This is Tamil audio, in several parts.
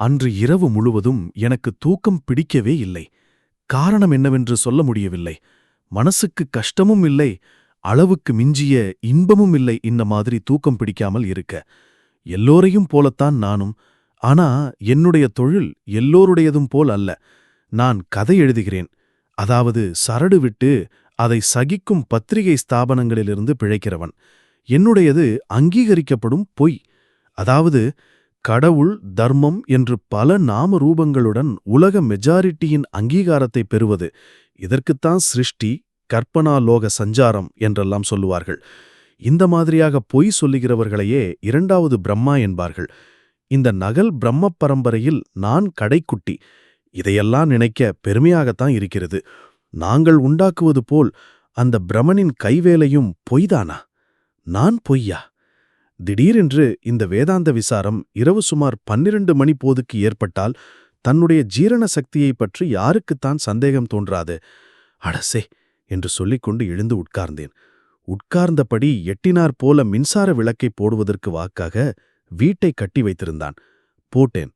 அன்று இரவு முழுவதும் எனக்கு தூக்கம் பிடிக்கவே இல்லை. காரணம் என்னவென்று சொல்ல முடியவில்லை. மனசுக்கு கஷ்டமும் இல்லை, அளவுக்கு மிஞ்சிய இன்பமும் இல்லை. இந்த மாதிரி தூக்கம் பிடிக்காமல் இருக்க எல்லோரையும் போலத்தான் நானும். ஆனா என்னுடைய தொழில் எல்லோருடையதும் போல் அல்ல. நான் கதை எழுதுகிறேன். அதாவது சரடு விட்டு அதை சகிக்கும் பத்திரிகை ஸ்தாபனங்களிலிருந்து பிழைக்கிறவன். என்னுடையது அங்கீகரிக்கப்படும் பொய். அதாவது கடவுள், தர்மம் என்று பல நாம ரூபங்களுடன் உலக மெஜாரிட்டியின் அங்கீகாரத்தை பெறுவது. இதற்குத்தான் சிருஷ்டி, கற்பனாலோக சஞ்சாரம் என்றெல்லாம் சொல்லுவார்கள். இந்த மாதிரியாக பொய் சொல்லுகிறவர்களையே இரண்டாவது பிரம்மா என்பார்கள். இந்த நகல் பிரம்ம பரம்பரையில் நான் கடைக்குட்டி. இதையெல்லாம் நினைக்க பெருமையாகத்தான் இருக்கிறது. நாங்கள் உண்டாக்குவது போல் அந்த பிரமனின் கைவேலையும் பொய்தானா? நான் பொய்யா? திடீரென்று இந்த வேதாந்த விசாரம் இரவு சுமார் 12 மணி போதுக்கு ஏற்பட்டால் தன்னுடைய ஜீரண சக்தியைப் பற்றி யாருக்குத்தான் சந்தேகம் தோன்றாது? அடசே என்று சொல்லிக்கொண்டு எழுந்து உட்கார்ந்தேன். உட்கார்ந்தபடி எட்டினார் போல மின்சார விளக்கை போடுவதற்கு வாக்காக வீட்டை கட்டி வைத்திருந்தான். போட்டேன்.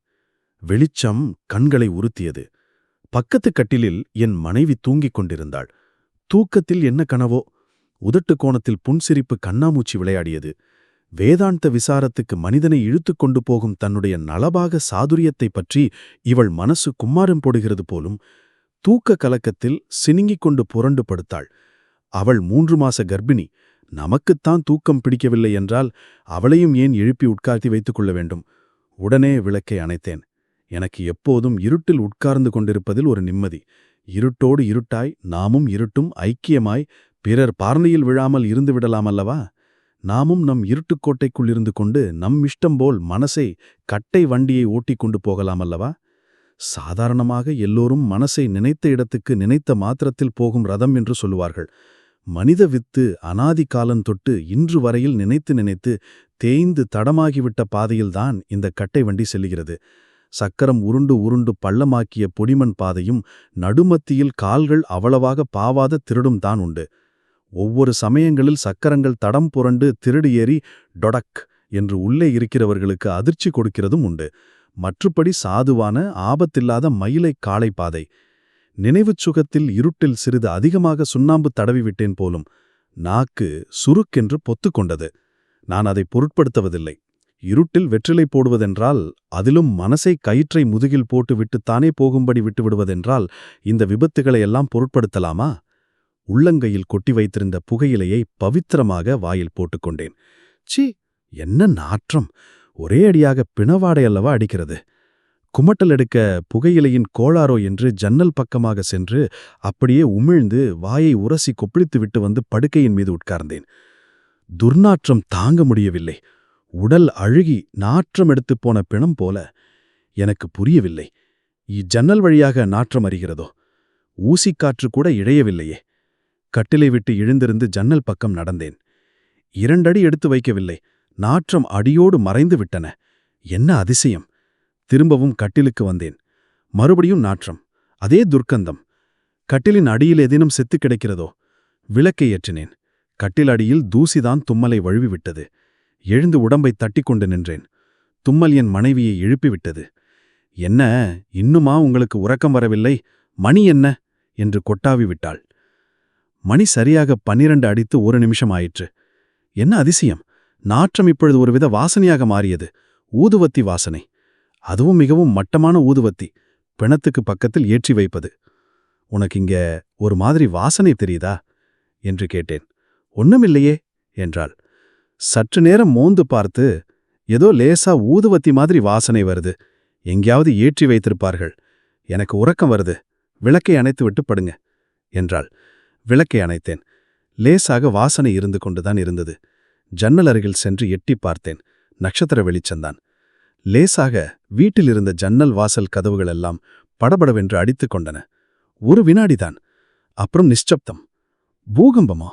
வெளிச்சம் கண்களை உறுத்தியது. பக்கத்து கட்டிலில் என் மனைவி தூங்கிக் கொண்டிருந்தாள். தூக்கத்தில் என்ன கனவோ? உதட்டு கோணத்தில் புன்சிரிப்பு கண்ணாமூச்சி விளையாடியது. வேதாந்த விசாரத்துக்கு மனிதனை இழுத்துக் கொண்டு போகும் தன்னுடைய நலபாக சாதுரியத்தைப் பற்றி இவள் மனசு கும்மாரம் போடுகிறது போலும். தூக்க கலக்கத்தில் சினுங்கிக் கொண்டு புரண்டு படுத்தாள். அவள் 3 மாச கர்ப்பிணி. நமக்குத்தான் தூக்கம் பிடிக்கவில்லை என்றால் அவளையும் ஏன் எழுப்பி உட்கார்த்தி வைத்துக் கொள்ள வேண்டும்? உடனே விளக்கை அணைத்தேன். எனக்கு எப்போதும் இருட்டில் உட்கார்ந்து கொண்டிருப்பதில் ஒரு நிம்மதி. இருட்டோடு இருட்டாய் நாமும் இருட்டும் ஐக்கியமாய் பிறர் பார்வையில் விழாமல் இருந்து விடலாமல்லவா? நாமும் நம் இருட்டுக்கோட்டைக்குள் இருந்து கொண்டு நம் இஷ்டம் போல் மனசை கட்டை வண்டியை ஓட்டிக் கொண்டு போகலாமல்லவா? சாதாரணமாக எல்லோரும் மனசை நினைத்த இடத்துக்கு நினைத்த மாத்திரத்தில் போகும் ரதம் என்று சொல்லுவார்கள். மனித வித்து அனாதி காலந்தொட்டு இன்று வரையில் நினைத்து நினைத்து தேய்ந்து தடமாகிவிட்ட பாதையில்தான் இந்த கட்டை வண்டி செல்லுகிறது. சக்கரம் உருண்டு உருண்டு பள்ளமாக்கிய பொடிமண் பாதையும் நடுமத்தியில் கால்கள் அவ்வளவாக பாவாத திருடும் தான் உண்டு. ஒவ்வொரு சமயங்களில் சக்கரங்கள் தடம் புரண்டு திருடு ஏறி டொடக் என்று உள்ளே இருக்கிறவர்களுக்கு அதிர்ச்சி கொடுக்கிறதும் உண்டு. மற்றுப்படி சாதுவான ஆபத்தில்லாத மயிலை காளை பாதை. நினைவுச் சுகத்தில் இருட்டில் சிறிது அதிகமாக சுண்ணாம்பு தடவிவிட்டேன் போலும். நாக்கு சுருக்கென்று பொத்துக்கொண்டது. நான் அதை பொருட்படுத்துவதில்லை. இருட்டில் வெற்றிலை போடுவதென்றால், அதிலும் மனசை கயிற்றை முதுகில் போட்டு விட்டுத்தானே போகும்படி விட்டுவிடுவதென்றால் இந்த விபத்துகளையெல்லாம் பொருட்படுத்தலாமா? உள்ளங்கையில் கொட்டி வைத்திருந்த புகையிலையை பவித்திரமாக வாயில் போட்டுக்கொண்டேன். சி, என்ன நாற்றம்! ஒரே அடியாக பிணவாடையல்லவா அடிக்கிறது. குமட்டல் எடுக்க புகையிலையின் கோளாரோ என்று ஜன்னல் பக்கமாக சென்று அப்படியே உமிழ்ந்து வாயை உரசி கொப்பளித்து விட்டு வந்து படுக்கையின் மீது உட்கார்ந்தேன். துர்நாற்றம் தாங்க முடியவில்லை. உடல் அழுகி நாற்றம் எடுத்துப் போன பிணம் போல. எனக்கு புரியவில்லை. இஜன்னல் வழியாக நாற்றம் அறிகிறதோ? ஊசிக்காற்று கூட இழையவில்லையே. கட்டிலை விட்டு எழுந்திருந்து ஜன்னல் பக்கம் நடந்தேன். 2 அடி எடுத்து வைக்கவில்லை. நாற்றம் அடியோடு மறைந்து விட்டன. என்ன அதிசயம்! திரும்பவும் கட்டிலுக்கு வந்தேன். மறுபடியும் நாற்றம். அதே துர்க்கந்தம். கட்டிலின் அடியில் ஏதேனும் செத்து கிடக்கிறதோ? விளக்கை ஏற்றினேன். கட்டில் அடியில் தூசிதான் தும்மலை வழுவிவிட்டது. எழுந்து உடம்பை தட்டிக்கொண்டு நின்றேன். தும்மல் என் மனைவியை எழுப்பிவிட்டது. என்ன, இன்னுமா உங்களுக்கு உறக்கம் வரவில்லை? மணி என்ன என்று கொட்டாவி விட்டாள். மணி சரியாக 12 அடித்து 1 நிமிஷம் ஆயிற்று. என்ன அதிசயம்! நாற்றம் இப்பொழுது ஒருவித வாசனையாக மாறியது. ஊதுவத்தி வாசனை. அதுவும் மிகவும் மட்டமான ஊதுவத்தி. பிணத்துக்கு பக்கத்தில் ஏற்றி வைப்பது. உனக்கு இங்க ஒரு மாதிரி வாசனை தெரியுதா என்று கேட்டேன். ஒண்ணுமில்லையே என்றாள். சற்று நேரம் மோந்து பார்த்து, ஏதோ லேசா ஊதுவத்தி மாதிரி வாசனை வருது. எங்கேயாவது ஏற்றி வைத்திருப்பார்கள். எனக்கு உறக்கம் வருது. விளக்கை அணைத்து விட்டு படுங்க என்றாள். விளக்கை அணைத்தேன். லேசாக வாசனை இருந்து கொண்டுதான் இருந்தது. ஜன்னல் அருகில் சென்று எட்டி பார்த்தேன். நட்சத்திர வெளிச்சந்தான். லேசாக வீட்டில் இருந்த ஜன்னல் வாசல் கதவுகளெல்லாம் படபடவென்று அடித்துக் கொண்டன. 1 வினாடிதான். அப்புறம் நிశ్శப்தம். பூகம்பமா?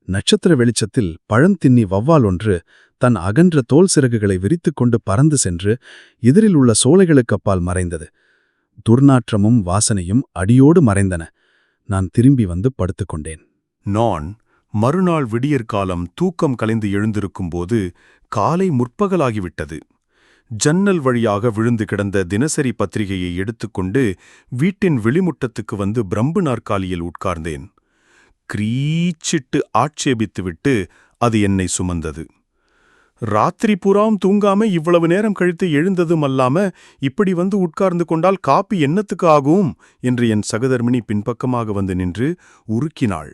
நட்சத்திர வெளிச்சத்தில் பழந்தின்னி வௌவால் ஒன்று தன் அகன்ற தோல் சிறகுகளை விரித்துக் கொண்டு பறந்து சென்று எதிரில் உள்ள சோலைகளுக்கப்பால் மறைந்தது. துர்நாற்றமும் வாசனையும் அடியோடு மறைந்தன. நான் திரும்பி வந்து படுத்துக்கொண்டேன். நான் மறுநாள் விடியற்காலம் தூக்கம் கலைந்து எழுந்திருக்கும்போது காலை முற்பகலாகிவிட்டது. ஜன்னல் வழியாக விழுந்து கிடந்த தினசரி பத்திரிகையை எடுத்துக்கொண்டு வீட்டின் வெளிமுட்டத்துக்கு வந்து பிரம்பு நாற்காலியில் உட்கார்ந்தேன். கிரீச்சிட்டு ஆட்சேபித்துவிட்டு அது என்னை சுமந்தது. ராத்திரி பூராவும் தூங்காம இவ்வளவு நேரம் கழித்து எழுந்ததும் அல்லாம இப்படி வந்து உட்கார்ந்து கொண்டால் காப்பி என்னத்துக்கு ஆகும் என்று என் சகதர்மினி பின்பக்கமாக வந்து நின்று உருக்கினாள்.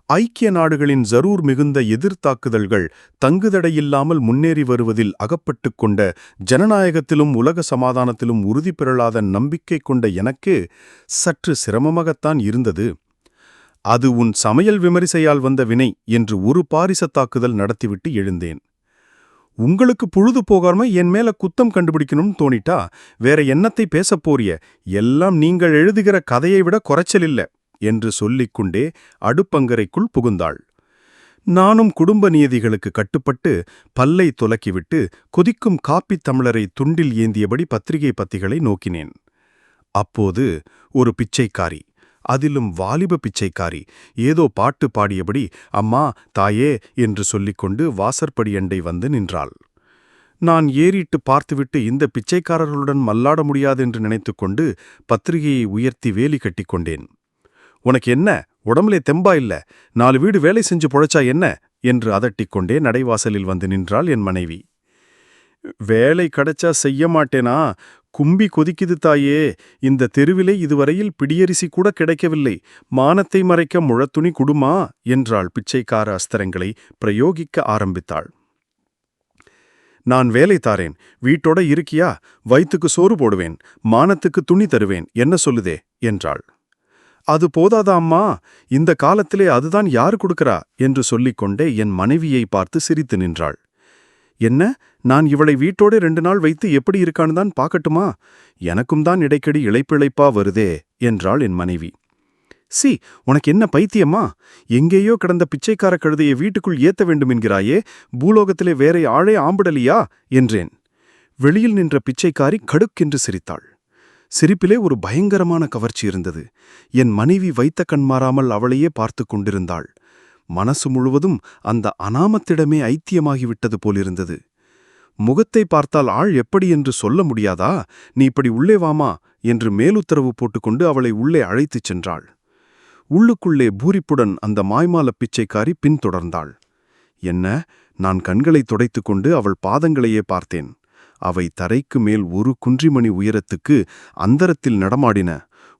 ஐக்கிய நாடுகளின் ஜரூர் மிகுந்த எதிர்த்தாக்குதல்கள் தங்குதடையில்லாமல் முன்னேறி வருவதில் அகப்பட்டுக் கொண்ட ஜனநாயகத்திலும் உலக சமாதானத்திலும் உறுதி பெறலாத நம்பிக்கை கொண்ட எனக்கு சற்று சிரமமாகத்தான் இருந்தது. அது உன் சமையல் விமரிசையால் வந்த வினை என்று ஒரு பாரிசத் தாக்குதல் நடத்திவிட்டு எழுந்தேன். உங்களுக்கு பொழுது போகாம என் மேல குத்தம் கண்டுபிடிக்கணும்னு தோணிட்டா வேற என்னத்தை பேசப் போறிய, எல்லாம் நீங்கள் எழுதுகிற கதையை விட குறைச்சலில்ல என்று சொல்லிக்கொண்டே அடுப்பங்கரைக்குள் புகுந்தாள். நானும் குடும்ப நியதிகளுக்கு கட்டுப்பட்டு பல்லை துலக்கிவிட்டு கொதிக்கும் காப்பித் தமிழரை துண்டில் ஏந்தியபடி பத்திரிகை பத்திகளை நோக்கினேன். அப்போது ஒரு பிச்சைக்காரி, அதிலும் வாலிப பிச்சைக்காரி, ஏதோ பாட்டு பாடியபடி அம்மா தாயே என்று சொல்லிக்கொண்டு வாசற்படியண்டை வந்து நின்றாள். நான் ஏறிட்டு பார்த்துவிட்டு இந்த பிச்சைக்காரர்களுடன் மல்லாட முடியாதென்று நினைத்துக்கொண்டு பத்திரிகையை உயர்த்தி வேலி கட்டிக்கொண்டேன். உனக்கு என்ன உடம்புலே தெம்பா இல்ல, 4 வீடு வேலை செஞ்சு பொழைச்சா என்ன என்று அதட்டிக்கொண்டே நடைவாசலில் வந்து நின்றாள் என் மனைவி. வேலை கிடைச்சா செய்ய மாட்டேனா, கும்பி கொதிக்குது தாயே, இந்த தெருவிலே இதுவரையில் பிடியரிசி கூட கிடைக்கவில்லை, மானத்தை மறைக்க முழத்துணி குடுமா என்றாள். பிச்சைக்கார அஸ்திரங்களை பிரயோகிக்க ஆரம்பித்தாள். நான் வேலை தாரேன், வீட்டோட இருக்கியா, வயிற்றுக்கு சோறு போடுவேன், மானத்துக்கு துணி தருவேன், என்ன சொல்லுதே என்றாள். அது போதாதா அம்மா, இந்த காலத்திலே அதுதான் யாரு கொடுக்கிறா என்று சொல்லிக்கொண்டே என் மனைவியை பார்த்து சிரித்து நின்றாள். என்ன, நான் இவளை வீட்டோட 2 நாள் வைத்து எப்படி இருக்கான்னு தான் பார்க்கட்டுமா, எனக்கும் தான் இடைக்கடி இளைப்பிழைப்பா வருதே என்றாள் என் மனைவி. சி, உனக்கு என்ன பைத்தியமா, எங்கேயோ கிடந்த பிச்சைக்கார கழுதையை வீட்டுக்குள் ஏத்த வேண்டும் என்கிறாயே, பூலோகத்திலே வேற ஆளே ஆம்பிடலியா என்றேன். வெளியில் நின்ற பிச்சைக்காரி கடுக்கென்று சிரித்தாள். சிரிப்பிலே ஒரு பயங்கரமான கவர்ச்சி இருந்தது. என் மனைவி வைத்த கண் மாறாமல் அவளையே பார்த்து கொண்டிருந்தாள். மனசு முழுவதும் அந்த அனாமத்திடமே ஐத்தியமாகிவிட்டது போலிருந்தது. முகத்தை பார்த்தால் ஆள் எப்படி என்று சொல்ல முடியாதா, நீ இப்படி உள்ளே வாமா என்று மேலுத்தரவு போட்டுக்கொண்டு அவளை உள்ளே அழைத்துச் சென்றாள். உள்ளுக்குள்ளே பூரிப்புடன் அந்த மாய்மால பிச்சைக்காரி பின்தொடர்ந்தாள். என்ன, நான் கண்களை துடைத்துக்கொண்டு அவள் பாதங்களையே பார்த்தேன். அவை தரைக்கு மேல் ஒரு குன்றிமணி உயரத்துக்கு அந்தரத்தில் நடமாடின.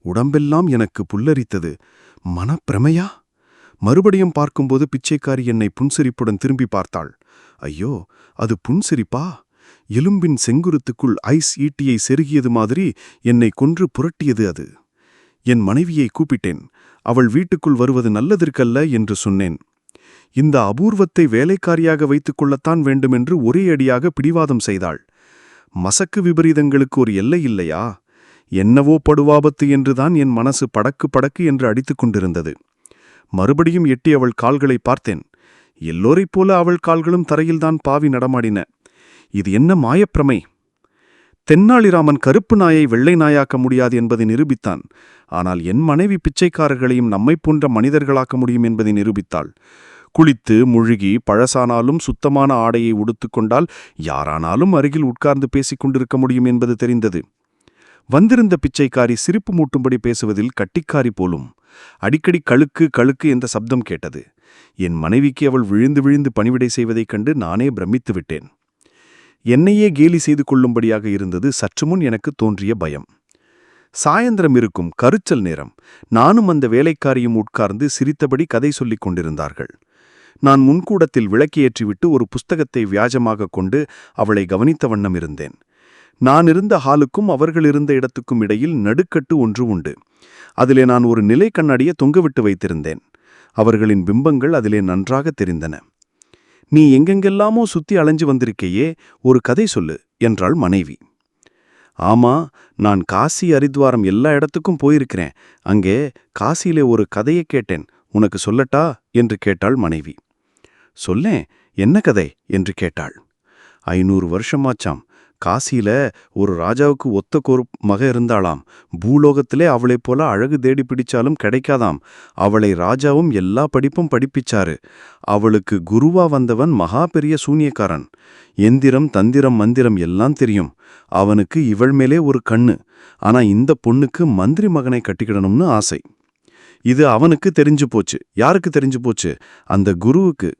உடம்பெல்லாம் எனக்கு புல்லரித்தது. மனப்பிரமையா? மறுபடியும் பார்க்கும்போது பிச்சைக்காரி என்னை புன்சிரிப்புடன் திரும்பி பார்த்தாள். ஐயோ, அது புன்சிரிப்பா? எலும்பின் செங்குருத்துக்குள் ஐஸ் ஈட்டியை செருகியது மாதிரி என்னை கொன்று புரட்டியது அது. என் மனைவியை கூப்பிட்டேன். அவள் வீட்டுக்குள் வருவது நல்லதற்கல்ல என்று சொன்னேன். இந்த அபூர்வத்தை வேலைக்காரியாக வைத்துக் கொள்ளத்தான் வேண்டுமென்று ஒரே அடியாக பிடிவாதம் செய்தாள். மசக்கு விபரீதங்களுக்கு ஒரு எல்லை இல்லையா? என்னவோ படுவாபத்து என்றுதான் என் மனசு படக்கு படக்கு என்று அடித்துக் கொண்டிருந்தது. மறுபடியும் எட்டி அவள் கால்களை பார்த்தேன். எல்லோரைப் போல அவள் கால்களும் தரையில்தான் பாவி நடமாடின. இது என்ன மாயப்பிரமை? தென்னாலிராமன் கருப்பு நாயை வெள்ளை நாயாக்க முடியாது என்பதை நிரூபித்தான். ஆனால் என் மனைவி பிச்சைக்காரர்களையும் நம்மைப் போன்ற மனிதர்களாக்க முடியும் என்பதை நிரூபித்தாள். குளித்து முழுகி பழசானாலும் சுத்தமான ஆடையை உடுத்துக்கொண்டால் யாரானாலும் அருகில் உட்கார்ந்து பேசிக் கொண்டிருக்க முடியும் என்பது தெரிந்தது. வந்திருந்த பிச்சைக்காரி சிரிப்பு மூட்டும்படி பேசுவதில் கட்டிக்காரி போலும். அடிக்கடி கழுக்கு கழுக்கு என்ற சப்தம் கேட்டது. என் மனைவிக்கு அவள் விழுந்து விழுந்து பணிவிடை செய்வதைக் கண்டு நானே பிரமித்து விட்டேன். என்னையே கேலி செய்து கொள்ளும்படியாக இருந்தது சற்றுமுன் எனக்கு தோன்றிய பயம். சாயந்திரம் இருக்கும் கருச்சல் நேரம். நானும் அந்த வேலைக்காரியும் உட்கார்ந்து சிரித்தபடி கதை சொல்லிக் கொண்டிருந்தார்கள். நான் முன்கூடத்தில் விளக்கேற்றிவிட்டு ஒரு புஸ்தகத்தை வியாஜமாக கொண்டு அவளை கவனித்த வண்ணம் இருந்தேன். நான் இருந்த ஹாலுக்கும் அவர்கள் இருந்த இடத்துக்கும் இடையில் நடுக்கட்டு ஒன்று உண்டு. அதிலே நான் ஒரு நிலை கண்ணாடியை தொங்கவிட்டு வைத்திருந்தேன். அவர்களின் பிம்பங்கள் அதிலே நன்றாக தெரிந்தன. நீ எங்கெங்கெல்லாமோ சுத்தி அலைஞ்சு வந்திருக்கையே, ஒரு கதை சொல்லு என்றாள் மனைவி. ஆமா, நான் காசி அரித்வாரம் எல்லா இடத்துக்கும் போயிருக்கிறேன். அங்கே காசியிலே ஒரு கதையை கேட்டேன், உனக்கு சொல்லட்டா என்று கேட்டாள் மனைவி. சொல்லேன், என்ன கதை என்று கேட்டாள். 500 வருஷமாச்சாம். காசியில ஒரு ராஜாவுக்கு ஒத்தக்கொரு மக இருந்தாளாம். பூலோகத்திலே அவளைப் போல அழகு தேடி பிடிச்சாலும் கிடைக்காதாம். அவளை ராஜாவும் எல்லா படிப்பும் படிப்பிச்சாரு. அவளுக்கு குருவா வந்தவன் மகா பெரிய சூனியக்காரன். எந்திரம் தந்திரம் மந்திரம் எல்லாம் தெரியும். அவனுக்கு இவள் மேலே ஒரு கண்ணு. ஆனா இந்த பொண்ணுக்கு மந்திரி மகனை கட்டிக்கிடணும்னு ஆசை. இது அவனுக்கு தெரிஞ்சு போச்சு. யாருக்கு தெரிஞ்சு போச்சு? அந்த குருவுக்கு.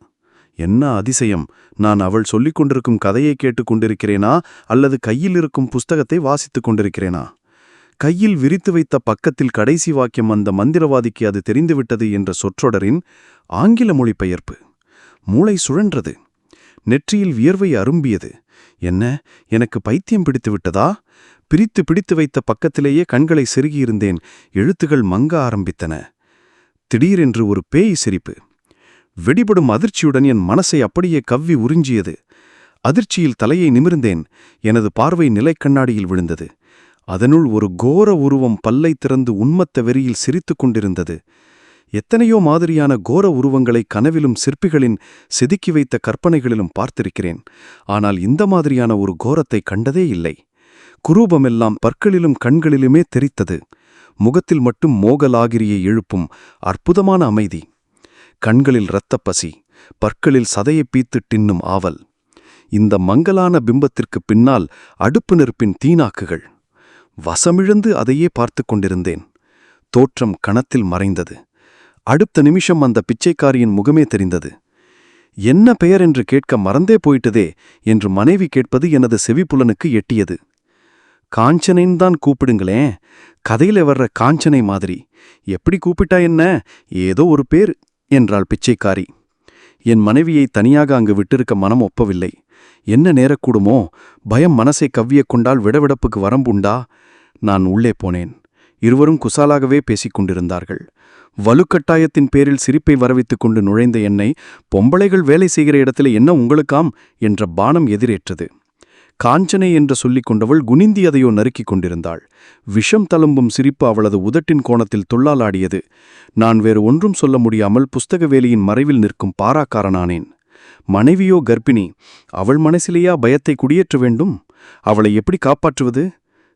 என்ன அதிசயம்! நான் அவள் சொல்லிக் கொண்டிருக்கும் கதையை கேட்டுக் கொண்டிருக்கிறேனா அல்லது கையில் இருக்கும் புஸ்தகத்தை வாசித்துக் கொண்டிருக்கிறேனா? கையில் விரித்து வைத்த பக்கத்தில் கடைசி வாக்கியம் அந்த மந்திரவாதிக்கு அது தெரிந்துவிட்டது என்ற சொற்றொடரின் ஆங்கில மொழிபெயர்ப்பு. மூளை சுழன்றது. நெற்றியில் வியர்வை அரும்பியது. என்ன, எனக்கு பைத்தியம் பிடித்து விட்டதா? பிடித்து வைத்த பக்கத்திலேயே கண்களை செருகியிருந்தேன். எழுத்துகள் மங்க ஆரம்பித்தன. திடீரென்று ஒரு பேய் சிரிப்பு. வெடிபடும் அதிர்ச்சியுடன் என் மனசை அப்படியே கவ்வி உறிஞ்சியது. அதிர்ச்சியில் தலையை நிமிர்ந்தேன். எனது பார்வை நிலைக்கண்ணாடியில் விழுந்தது. அதனுள் ஒரு கோர உருவம் பல்லை திறந்து உன்மத்த வெறியில் சிரித்துக் கொண்டிருந்தது. எத்தனையோ மாதிரியான கோர உருவங்களை கனவிலும் சிற்பிகளின் செதுக்கி வைத்த கற்பனைகளிலும் பார்த்திருக்கிறேன். ஆனால் இந்த மாதிரியான ஒரு கோரத்தை கண்டதே இல்லை. குரூபமெல்லாம் பற்களிலும் கண்களிலுமே தெரித்தது. முகத்தில் மட்டும் மோகலாகிரியை எழுப்பும் அற்புதமான அமைதி. கண்களில் இரத்தப் பசி, பற்களில் சதையை பீத்து தின்னும் ஆவல். இந்த மங்கலான பிம்பத்திற்கு பின்னால் அடுப்பு நெருப்பின் தீனாக்குகள். வசமிழந்து அதையே பார்த்து கொண்டிருந்தேன். தோற்றம் கணத்தில் மறைந்தது. அடுத்த நிமிஷம் அந்த பிச்சைக்காரியின் முகமே தெரிந்தது. என்ன பெயர் என்று கேட்க மறந்தே போயிட்டதே என்று மனைவி கேட்பது எனது செவிப்புலனுக்கு எட்டியது. காஞ்சனைன்னு தான் கூப்பிடுங்களேன், கதையில வர்ற காஞ்சனை மாதிரி. எப்படி கூப்பிட்டா என்ன, ஏதோ ஒரு பேர் என்றாள் பிச்சைக்காரி. என் மனைவியை தனியாக அங்கு விட்டிருக்க மனம் ஒப்பவில்லை. என்ன நேரக்கூடுமோ, பயம் மனசை கவ்விய கொண்டால் விடவிடப்புக்கு வரம்புண்டா? நான் உள்ளே போனேன். இருவரும் குசாலாகவே பேசிக் கொண்டிருந்தார்கள். வலுக்கட்டாயத்தின் பேரில் சிரிப்பை வரவித்துக் கொண்டு நுழைந்த என்னை, பொம்பளைகள் வேலை செய்கிற இடத்துல என்ன உங்களுக்காம் என்ற பானம் எதிரேற்றது. காஞ்சனை என்று சொல்லிக் கொண்டவள் குனிந்தி அதையோ நறுக்கிக் கொண்டிருந்தாள். விஷம் தழும்பும் சிரிப்பு அவளது உதட்டின் கோணத்தில் துள்ளாலாடியது. நான் வேறு ஒன்றும் சொல்ல முடியாமல் புஸ்தக வேலியின் மறைவில் நிற்கும் பாராக்காரனானேன். மனைவியோ கர்ப்பிணி. அவள் மனசிலேயா பயத்தை குடியேற்ற வேண்டும்? அவளை எப்படி காப்பாற்றுவது?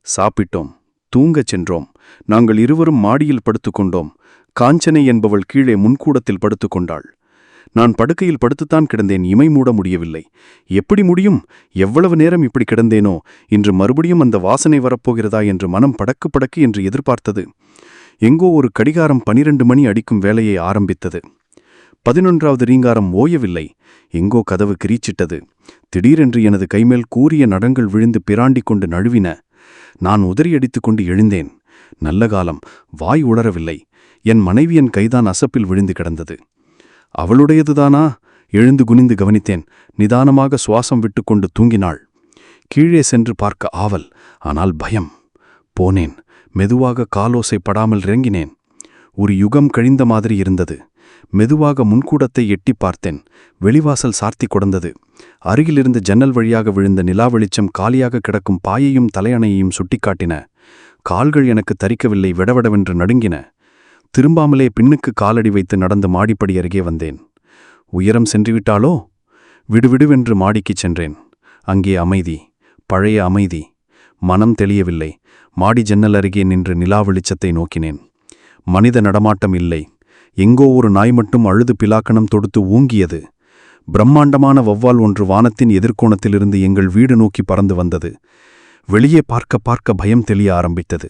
சாப்பிட்டோம், தூங்கச் சென்றோம். நாங்கள் இருவரும் மாடியில் படுத்துக்கொண்டோம். காஞ்சனை என்பவள் கீழே முன்கூடத்தில் படுத்துக்கொண்டாள். நான் படுக்கையில் படுத்துத்தான் கிடந்தேன். இமை மூட முடியவில்லை. எப்படி முடியும்? எவ்வளவு நேரம் இப்படி கிடந்தேனோ? இன்று மறுபடியும் அந்த வாசனை வரப்போகிறதா என்று மனம் படக்கு படக்கு என்று எதிர்பார்த்தது. எங்கோ ஒரு கடிகாரம் 12 மணி அடிக்கும் வேலையை ஆரம்பித்தது. 11வது ரீங்காரம் ஓயவில்லை. எங்கோ கதவு கிரீச்சிட்டது. திடீரென்று எனது கைமேல் கூரிய நடங்கள் விழுந்து பிராண்டிக் கொண்டு நழுவின. நான் உதறியடித்துக் கொண்டு எழுந்தேன். நல்ல காலம், வாய் உளரவில்லை. என் மனைவியின் கைதான் அசப்பில் விழுந்து கிடந்தது. அவளுடையதுதானா? எழுந்து குனிந்து கவனித்தேன். நிதானமாக சுவாசம் விட்டுக்கொண்டு தூங்கினாள். கீழே சென்று பார்க்க ஆவல், ஆனால் பயம். போனேன். மெதுவாக காலோசை படாமல் இறங்கினேன். ஒரு யுகம் கழிந்த மாதிரி இருந்தது. மெதுவாக முன்கூடத்தை எட்டி பார்த்தேன். வெளிவாசல் சார்த்தி கொடந்தது. அருகிலிருந்து ஜன்னல் வழியாக விழுந்த நிலா வெளிச்சம் காலியாக கிடக்கும் பாயையும் தலையணையையும் சுட்டிக்காட்டின. கால்கள் எனக்கு தரிக்கவில்லை, விடவிடவென்று நடுங்கின. திரும்பாமலே பின்னுக்கு காலடி வைத்து நடந்து மாடிப்படி அருகே வந்தேன். உயரம் சென்றுவிட்டாளோ? விடுவிடுவென்று மாடிக்குச் சென்றேன். அங்கே அமைதி, பழைய அமைதி. மனம் தெளியவில்லை. மாடி ஜன்னல் அருகே நின்று நிலா வெளிச்சத்தை நோக்கினேன். மனித நடமாட்டம் இல்லை. எங்கோ ஒரு நாய் மட்டும் அழுது பிலாக்கணம் தொடுத்து ஊங்கியது. பிரம்மாண்டமான வௌவால் ஒன்று வானத்தின் எதிர்கோணத்திலிருந்து எங்கள் வீடு நோக்கி பறந்து வந்தது. வெளியே பார்க்க பார்க்க பயம் தெளிய ஆரம்பித்தது.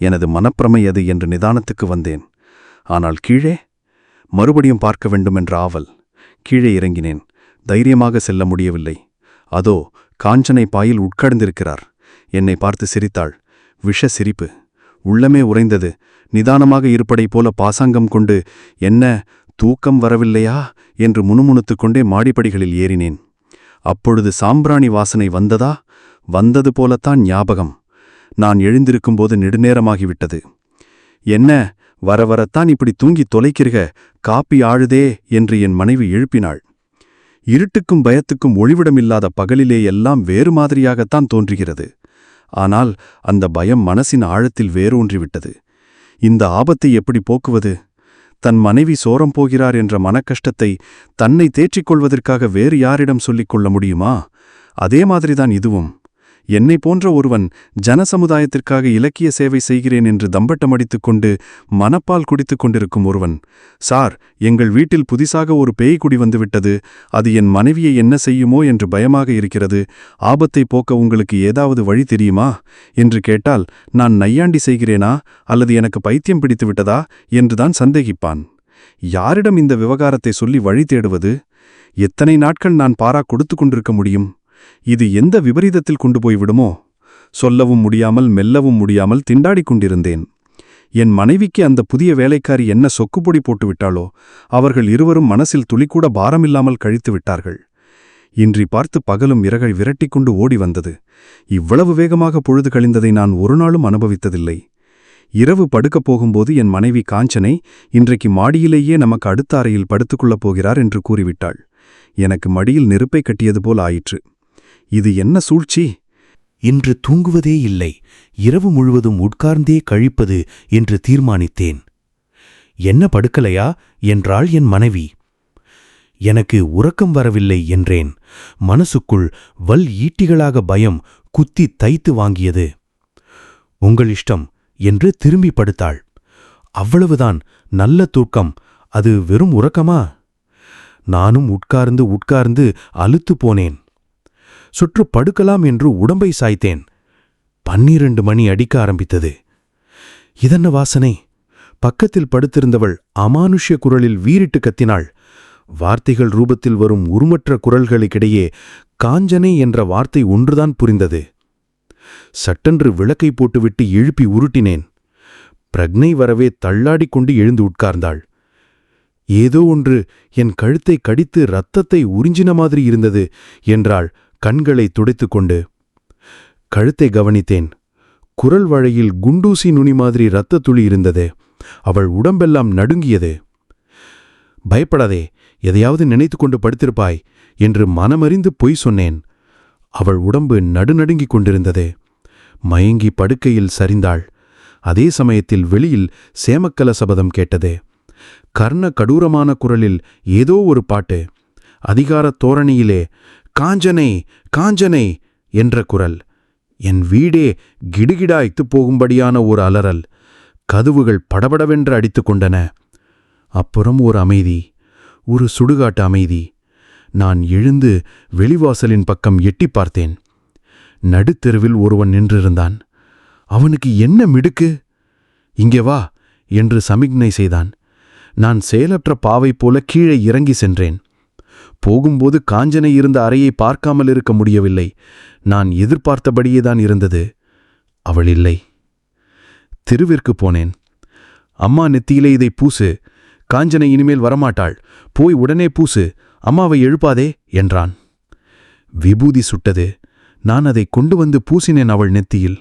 எனது மனப்பிரமை அது என்று நிதானத்துக்கு வந்தேன். ஆனால் கீழே மறுபடியும் பார்க்க வேண்டுமென்ற ஆவல். கீழே இறங்கினேன். தைரியமாக செல்ல முடியவில்லை. அதோ காஞ்சனை பாயில் உட்கார்ந்திருக்கிறார். என்னை பார்த்து சிரித்தாள். விஷ சிரிப்பு. உள்ளமே உறைந்தது. நிதானமாக இருப்படை போல பாசாங்கம் கொண்டு, என்ன தூக்கம் வரவில்லையா என்று முணுமுணுத்துக் கொண்டே மாடிப்படிகளில் ஏறினேன். அப்பொழுது சாம்பிராணி வாசனை வந்ததா? வந்தது போலத்தான் ஞாபகம். நான் எழுந்திருக்கும்போது நெடுநேரமாகிவிட்டது. என்ன, வர வரத்தான் இப்படி தூங்கி தொலைக்கிறக, காப்பி ஆழுதே என்று என் மனைவி எழுப்பினாள். இருட்டுக்கும் பயத்துக்கும் ஒளிவிடமில்லாத பகலிலே எல்லாம் வேறு மாதிரியாகத்தான் தோன்றுகிறது. ஆனால் அந்த பயம் மனசின் ஆழத்தில் வேரூன்றிவிட்டது. இந்த ஆபத்தை எப்படி போக்குவது? தன் மனைவி சோரம் போகிறார் என்ற மனக்கஷ்டத்தை தன்னை தேற்றிக் கொள்வதற்காக வேறு யாரிடம் சொல்லிக் கொள்ள முடியுமா? அதே மாதிரிதான் இதுவும். என்னை போன்ற ஒருவன் ஜனசமுதாயத்திற்காக இலக்கிய சேவை செய்கிறேன் என்று தம்பட்டமடித்துக் கொண்டு மனப்பால் குடித்துக் கொண்டிருக்கும் ஒருவன், சார், எங்கள் வீட்டில் புதிசாக ஒரு பேய் குடி வந்துவிட்டது, அது என் மனைவியை என்ன செய்யுமோ என்று பயமாக இருக்கிறது, ஆபத்தை போக்க உங்களுக்கு ஏதாவது வழி தெரியுமா என்று கேட்டால் நான் நையாண்டி செய்கிறேனா அல்லது எனக்கு பைத்தியம் பிடித்து விட்டதா என்றுதான் சந்தேகிப்பான். யாரிடம் இந்த விவகாரத்தை சொல்லி வழி தேடுவது? எத்தனை நாட்கள் நான் பாரா கொடுத்து கொண்டிருக்க முடியும்? இது எந்த விபரீதத்தில் கொண்டு போய் விடுமோ? சொல்லவும் முடியாமல் மெல்லவும் முடியாமல் திண்டாடிக் கொண்டிருந்தேன். என் மனைவிக்கு அந்த புதிய வேலைக்காரி என்ன சொக்குப்பொடி போட்டுவிட்டாளோ, அவர்கள் இருவரும் மனசில் துளிக்கூட பாரமில்லாமல் கழித்து விட்டார்கள். இன்றி பார்த்து பகலும் இறகை விரட்டிக்கொண்டு ஓடி வந்தது. இவ்வளவு வேகமாக பொழுது கழிந்ததை நான் ஒரு நாளும் அனுபவித்ததில்லை. இரவு படுக்கப் போகும்போது என் மனைவி காஞ்சனை இன்றைக்கு மாடியிலேயே நமக்கு அடுத்த அறையில் படுத்துக்கொள்ளப் போகிறார் என்று கூறிவிட்டாள். எனக்கு மடியில் நெருப்பை கட்டியது போல் ஆயிற்று. இது என்ன சூழ்ச்சி? இன்று தூங்குவதே இல்லை, இரவு முழுவதும் உட்கார்ந்தே கழிப்பது என்று தீர்மானித்தேன். என்ன படுக்கலையா என்றாள் என் மனைவி. எனக்கு உறக்கம் வரவில்லை என்றேன். மனசுக்குள் வல் ஈட்டிகளாக பயம் குத்தி தைத்து வாங்கியது. உங்கள் இஷ்டம் என்று திரும்பி படுத்தாள். அவ்வளவுதான், நல்ல தூக்கம். அது வெறும் உறக்கமா? நானும் உட்கார்ந்து உட்கார்ந்து அலுத்து போனேன். சுற்று படுக்கலாம் என்று உடம்பை சாய்த்தேன். 12 மணி அடிக்க ஆரம்பித்தது. இதென்ன வாசனை? பக்கத்தில் படுத்திருந்தவள் அமானுஷ்ய குரலில் வீறிட்டு கத்தினாள். வார்த்தைகள் ரூபத்தில் வரும் உருமற்ற குரல்களுக்கிடையே காஞ்சனை என்ற வார்த்தை ஒன்றுதான் புரிந்தது. சட்டென்று விளக்கை போட்டுவிட்டு எழுப்பி உருட்டினேன். பிரக்னை வரவே தள்ளாடிக் கொண்டு எழுந்து உட்கார்ந்தாள். ஏதோ ஒன்று என் கழுத்தை கடித்து இரத்தத்தை உறிஞ்சின மாதிரி இருந்தது என்றாள் கண்களை துடைத்துக்கொண்டு. கழுத்தை கவனித்தேன். குரல் வழையில் குண்டூசி நுனி மாதிரி இரத்தத் துளி இருந்தது. அவள் உடம்பெல்லாம் நடுங்கியது. பயப்படாதே, எதையாவது நினைத்து கொண்டு படுத்திருப்பாய் என்று மனமறிந்து பொய் சொன்னேன். அவள் உடம்பு நடுநடுங்கிக் கொண்டிருந்தது. மயங்கி படுக்கையில் சரிந்தாள். அதே சமயத்தில் வெளியில் சேமக்கல சபதம் கேட்டது. கர்ண கடூரமான குரலில் ஏதோ ஒரு பாட்டு. அதிகாரத் தோரணியிலே காஞ்சனை காஞ்சனை என்ற குரல். என் வீடே கிடுகிடாய்த்துப் போகும்படியான ஒரு அலறல். கதவுகள் படபடவென்று அடித்துக் கொண்டன. அப்புறம் ஒரு அமைதி, ஒரு சுடுகாட்டு அமைதி. நான் எழுந்து வெளிவாசலின் பக்கம் எட்டிப் பார்த்தேன். நடுத்தெருவில் ஒருவன் நின்றிருந்தான். அவனுக்கு என்ன மிடுக்கு? இங்கே வா என்று சமிக்ஞை செய்தான். நான் செயலற்ற பாவை போல கீழே இறங்கி சென்றேன். போகும்போது காஞ்சனை இருந்த அறையை பார்க்காமல் இருக்க முடியவில்லை. நான் எதிர்பார்த்தபடியேதான் இருந்தது. அவள் இல்லை. தெருவிற்கு போனேன். அம்மா நெத்தியிலே இதை பூசு, காஞ்சனை இனிமேல் வரமாட்டாள், போய் உடனே பூசு, அம்மாவை எழுப்பாதே என்றான். விபூதி சுட்டது. நான் அதை கொண்டு வந்து பூசினேன் அவள் நெத்தியில்.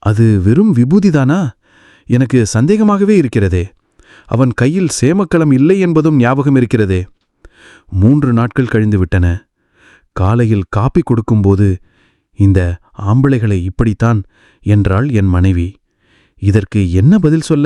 அது வெறும் விபூதிதானா? எனக்கு சந்தேகமாகவே இருக்கிறதே. அவன் கையில் சேமக்கலம் இல்லை என்பதும் ஞாபகம் இருக்கிறதே. 3 நாட்கள் கழிந்து விட்டன. காலையில் காப்பி கொடுக்கும்போது, இந்த ஆம்பளைகளை இப்படித்தான் என்றாள் என் மனைவி. இதற்கு என்ன பதில் சொல்ல?